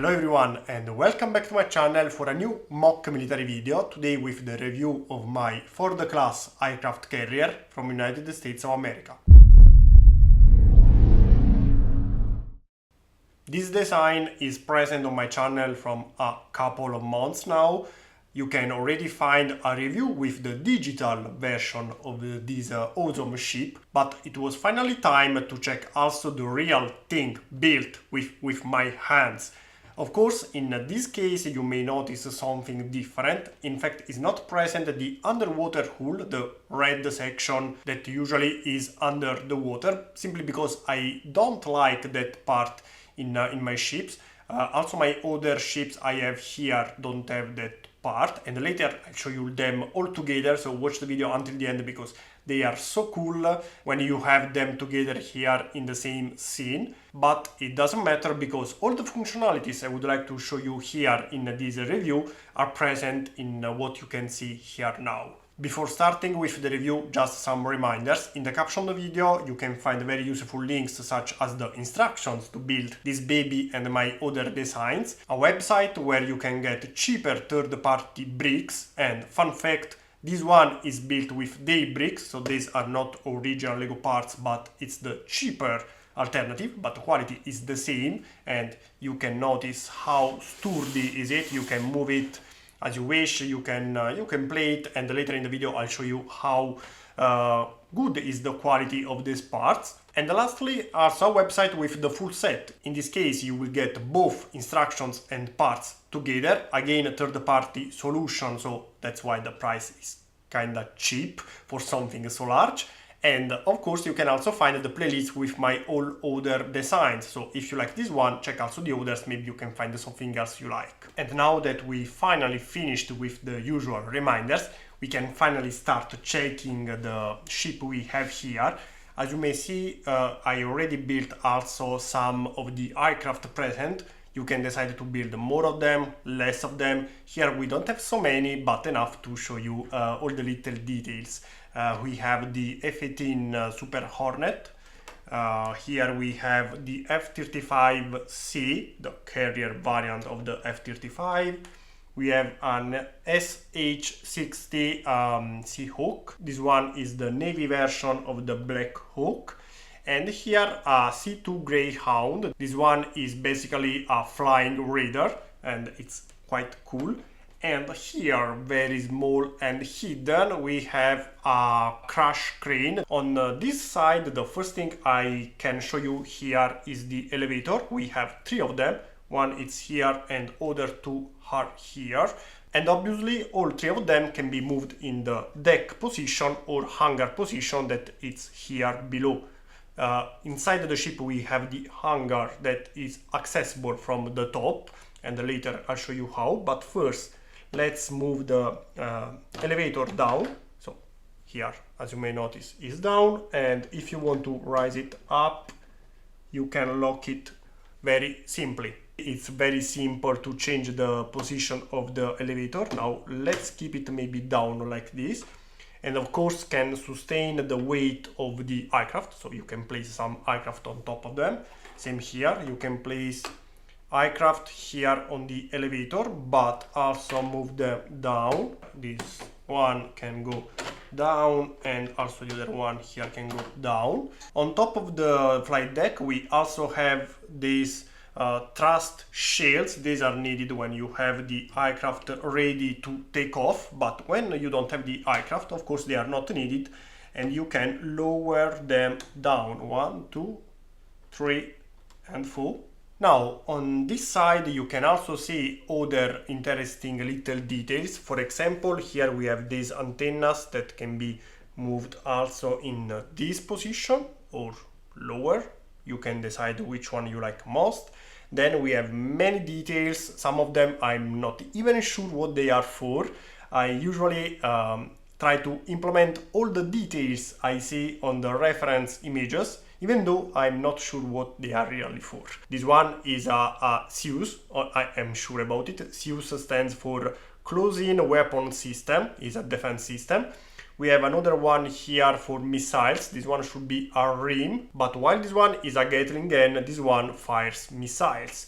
Hello everyone and welcome back to my channel for a new mock military video, today with the review of my Ford class aircraft carrier from United States of America. This design is present on my channel from a couple of months now. You can already find a review with the digital version of this awesome ship, but it was finally time to check also the real thing built with my hands. Of course, in this case you may notice something different. In fact, it's not present the underwater hull, the red section that usually is under the water, simply because I don't like that part in my ships. Also my other ships I have here don't have that part, and later I'll show you them all together, so watch the video until the end because they are so cool when you have them together here in the same scene. But it doesn't matter because all the functionalities I would like to show you here in this review are present in what you can see here now. Before starting with the review, just some reminders. In the caption of the video you can find very useful links such as the instructions to build this baby and my other designs, a website where you can get cheaper third-party bricks, and fun fact, this one is built with day bricks, so these are not original Lego parts, but it's the cheaper alternative, but the quality is the same, and you can notice how sturdy is it. You can move it as you wish, you can play it, and later in the video I'll show you how good is the quality of these parts. And lastly, also a website with the full set. In this case you will get both instructions and parts together, again a third-party solution, so that's why the price is kinda cheap for something so large. And of course you can also find the playlist with my all other designs, so if you like this one, check also the others, maybe you can find something else you like. And now that we finally finished with the usual reminders, we can finally start checking the ship we have here. As you may see, I already built also some of the aircraft present. You can decide to build more of them, less of them. Here we don't have so many, but enough to show you all the little details. We have the F-18 Super Hornet. Here we have the F-35C, the carrier variant of the F-35. We have an SH-60 Seahawk. This one is the Navy version of the Black Hawk. And here a C2 Greyhound. This one is basically a flying raider and it's quite cool. And here, very small and hidden, we have a crash crane. On this side, the first thing I can show you here is the elevator. We have three of them. One is here and other two are here. And obviously all three of them can be moved in the deck position or hangar position that is here below. Inside the ship we have the hangar that is accessible from the top, and later I'll show you how. But first let's move the elevator down. So here, as you may notice, is down, and if you want to raise it up you can lock it very simply. It's very simple to change the position of the elevator. Now let's keep it maybe down like this, and of course can sustain the weight of the aircraft, so you can place some aircraft on top of them. Same here, you can place aircraft here on the elevator, but also move them down. This one can go down, and also the other one here can go down. On top of the flight deck we also have these thrust shields. These are needed when you have the aircraft ready to take off, but when you don't have the aircraft, of course they are not needed, and you can lower them down. 1, 2, 3 and 4. Now on this side you can also see other interesting little details. For example, here we have these antennas that can be moved also in this position or lower. You can decide which one you like most. Then we have many details. Some of them I'm not even sure what they are for. I usually try to implement all the details I see on the reference images, even though I'm not sure what they are really for. This one is a CEUS, I am sure about it. CEUS stands for Close-in Weapon System, is a defense system. We have another one here for missiles. This one should be a rim, but while this one is a Gatling gun, this one fires missiles.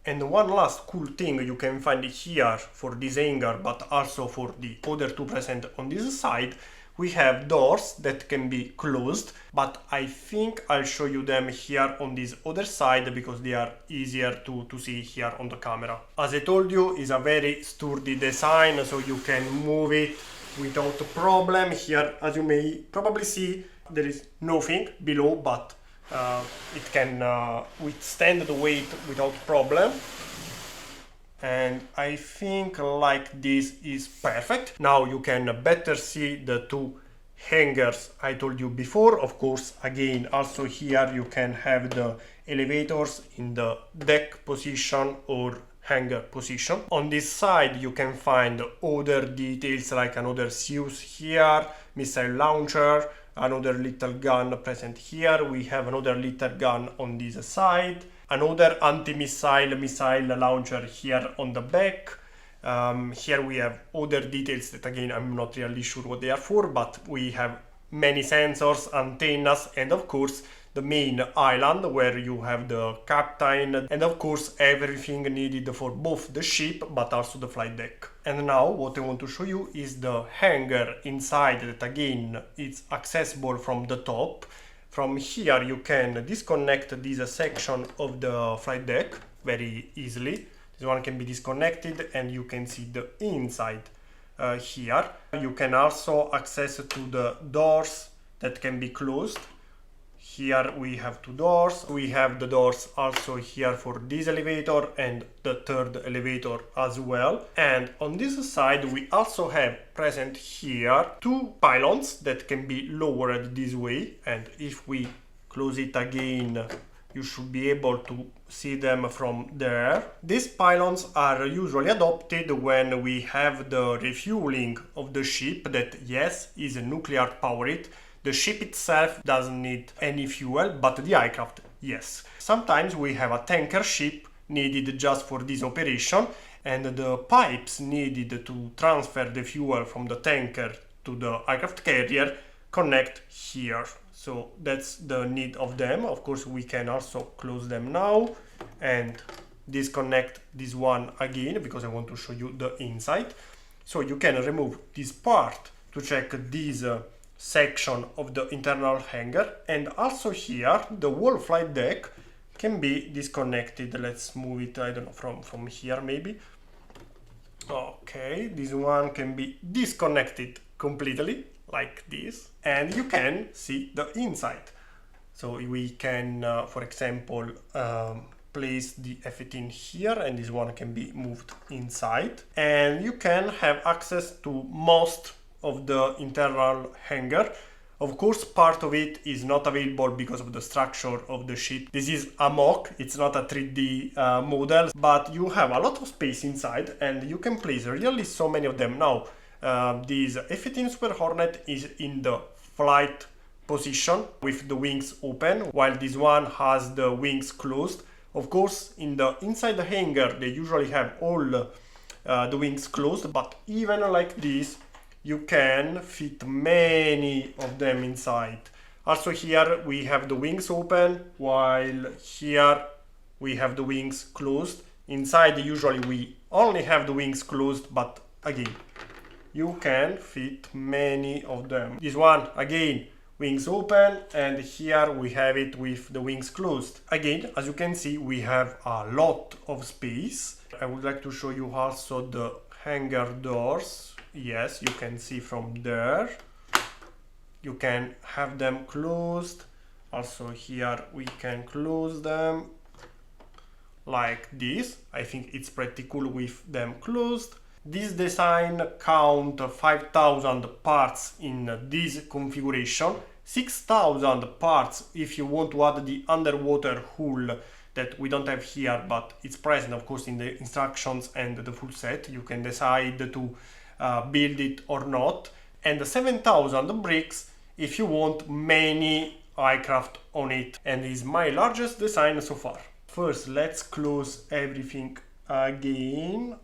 And one last cool thing you can find here for this hanger, but also for the other two present on this side, we have doors that can be closed, but I think I'll show you them here on this other side because they are easier to see here on the camera. As I told you, it's a very sturdy design, so you can move it without a problem. Here, as you may probably see, there is nothing below, but it can withstand the weight without problem. And I think like this is perfect. Now you can better see the two hangers I told you before. Of course, again, also here you can have the elevators in the deck position or hanger position. On this side you can find other details like another fuse here, missile launcher, another little gun present here. We have another little gun on this side, another anti-missile missile launcher here on the back. Here we have other details that again I'm not really sure what they are for, but we have many sensors, antennas, and of course the main island where you have the captain and of course everything needed for both the ship but also the flight deck. And now what I want to show you is the hangar inside that again is accessible from the top. From here you can disconnect this section of the flight deck very easily. This one can be disconnected and you can see the inside here. You can also access to the doors that can be closed. Here we have two doors. We have the doors also here for this elevator and the third elevator as well. And on this side we also have present here two pylons that can be lowered this way. And if we close it again, you should be able to see them from there. These pylons are usually adopted when we have the refueling of the ship that, yes, is nuclear powered. The ship itself doesn't need any fuel, but the aircraft, yes. Sometimes we have a tanker ship needed just for this operation, and the pipes needed to transfer the fuel from the tanker to the aircraft carrier connect here. So that's the need of them. Of course, we can also close them now and disconnect this one again because I want to show you the inside. So you can remove this part to check this section of the internal hangar, and also here the whole flight deck can be disconnected. Let's move it, I don't know, from here maybe. Okay, this one can be disconnected completely like this, and you can see the inside. So we can for example place the F-18 here, and this one can be moved inside, and you can have access to most of the internal hangar. Of course, part of it is not available because of the structure of the ship. This is a mock, it's not a 3D model, but you have a lot of space inside and you can place really so many of them. Now, this F-18 Super Hornet is in the flight position with the wings open, while this one has the wings closed. Of course, in the inside the hangar, they usually have all the wings closed, but even like this, you can fit many of them inside. Also here we have the wings open, while here we have the wings closed. Inside usually we only have the wings closed, but again, you can fit many of them. This one, again, wings open, and here we have it with the wings closed. Again, as you can see, we have a lot of space. I would like to show you also the hangar doors. Yes, you can see from there. You can have them closed. Also here we can close them like this. I think it's pretty cool with them closed. This design count 5,000 parts in this configuration, 6,000 parts if you want to add the underwater hull that we don't have here, but it's present of course in the instructions and the full set. You can decide to build it or not, and 7,000 bricks if you want many aircraft on it, and is my largest design so far. First, let's close everything again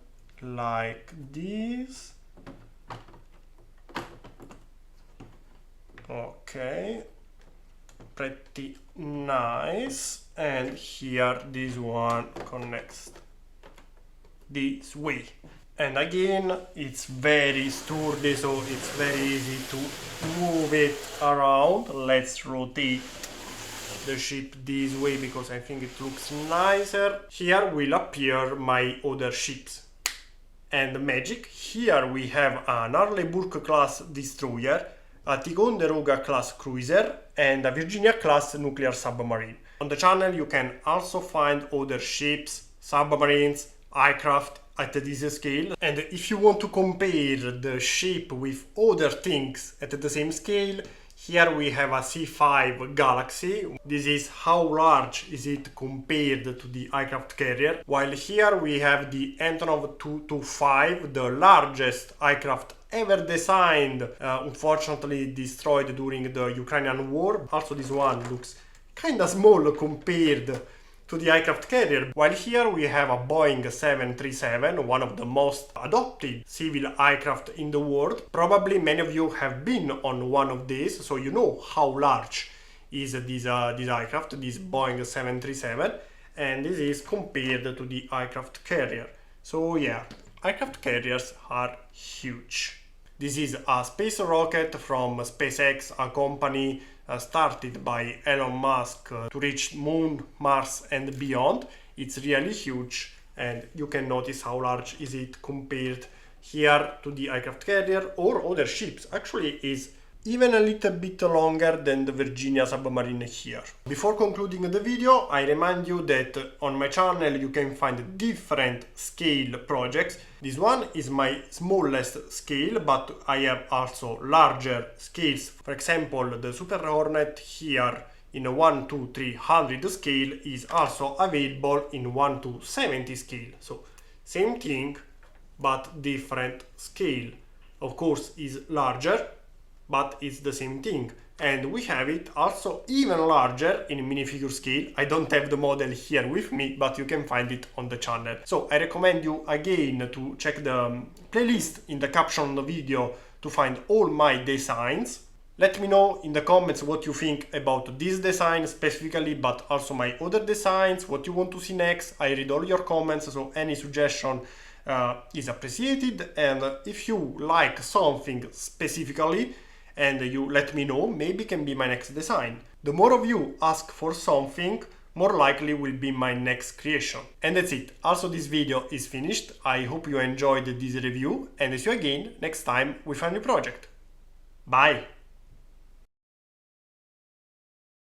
like this. Okay, pretty nice. And here this one connects this way. And again, it's very sturdy, so it's very easy to move it around. Let's rotate the ship this way because I think it looks nicer. Here will appear my other ships. And magic, here we have an Arleigh class destroyer, a Ticonderoga class cruiser, and a Virginia class nuclear submarine. On the channel you can also find other ships, submarines, aircraft at this scale, and if you want to compare the ship with other things at the same scale, here we have a C5 Galaxy. This is how large is it compared to the aircraft carrier, while here we have the Antonov 225, the largest aircraft ever designed, unfortunately destroyed during the Ukrainian war. Also this one looks kinda small compared to the aircraft carrier, while here we have a Boeing 737, one of the most adopted civil aircraft in the world. Probably many of you have been on one of these, so you know how large is this aircraft, this Boeing 737, and this is compared to the aircraft carrier. So yeah, aircraft carriers are huge. This is a space rocket from SpaceX, a company started by Elon Musk to reach Moon, Mars and beyond. It's really huge, and you can notice how large is it compared here to the aircraft carrier or other ships. Actually is even a little bit longer than the Virginia submarine here. Before concluding the video, I remind you that on my channel you can find different scale projects. This one is my smallest scale, but I have also larger scales. For example, the Super Hornet here in a 1:300 scale is also available in 1:70 scale. So same thing, but different scale. Of course, is larger, but it's the same thing. And we have it also even larger in minifigure scale. I don't have the model here with me, but you can find it on the channel. So I recommend you again to check the playlist in the caption of the video to find all my designs. Let me know in the comments what you think about this design specifically, but also my other designs, what you want to see next. I read all your comments, so any suggestion is appreciated. And if you like something specifically, and you let me know, maybe can be my next design. The more of you ask for something, more likely will be my next creation. And that's it. Also, this video is finished. I hope you enjoyed this review, and see you again next time with a new project. Bye!